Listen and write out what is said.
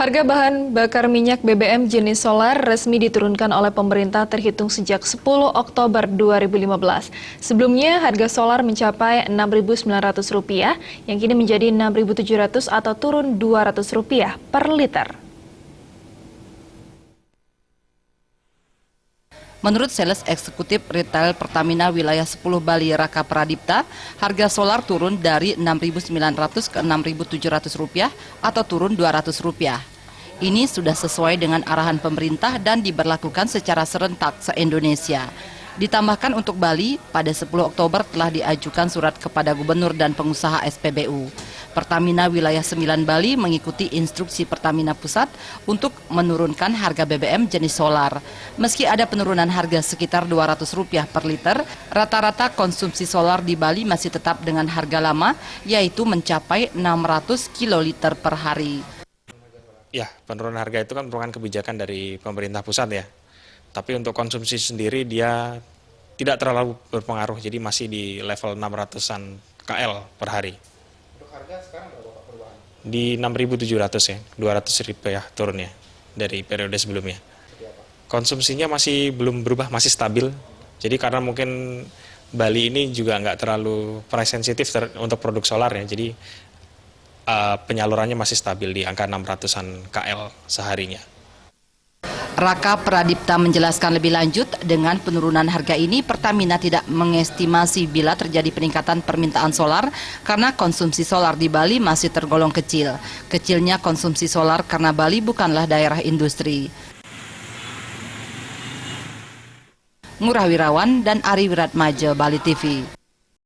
Harga bahan bakar minyak BBM jenis solar resmi diturunkan oleh pemerintah terhitung sejak 10 Oktober 2015. Sebelumnya harga solar mencapai Rp6.900 yang kini menjadi Rp6.700 atau turun Rp200 per liter. Menurut Sales Eksekutif Retail Pertamina Wilayah 10 Bali Raka Pradipta, harga solar turun dari Rp6.900 ke Rp6.700 atau turun Rp200. Ini sudah sesuai dengan arahan pemerintah dan diberlakukan secara serentak se-Indonesia. Ditambahkan untuk Bali, pada 10 Oktober telah diajukan surat kepada Gubernur dan pengusaha SPBU. Pertamina Wilayah 9 Bali mengikuti instruksi Pertamina Pusat untuk menurunkan harga BBM jenis solar. Meski ada penurunan harga sekitar Rp200 per liter, rata-rata konsumsi solar di Bali masih tetap dengan harga lama, yaitu mencapai 600 kiloliter per hari. Ya, penurunan harga itu kan merupakan kebijakan dari pemerintah pusat ya. Tapi untuk konsumsi sendiri dia tidak terlalu berpengaruh, jadi masih di level 600-an KL per hari. Untuk harga sekarang berapa Pak perubahan? Di 6.700 ya, Rp200 turunnya dari periode sebelumnya. Konsumsinya masih belum berubah, masih stabil. Jadi karena mungkin Bali ini juga nggak terlalu price sensitif untuk produk solar ya, jadi penyalurannya masih stabil di angka 600-an KL seharinya. Raka Pradipta menjelaskan lebih lanjut, dengan penurunan harga ini Pertamina tidak mengestimasi bila terjadi peningkatan permintaan solar karena konsumsi solar di Bali masih tergolong kecil. Kecilnya konsumsi solar karena Bali bukanlah daerah industri. Ngurah Wirawan dan Ari Wiratmaja, Bali TV.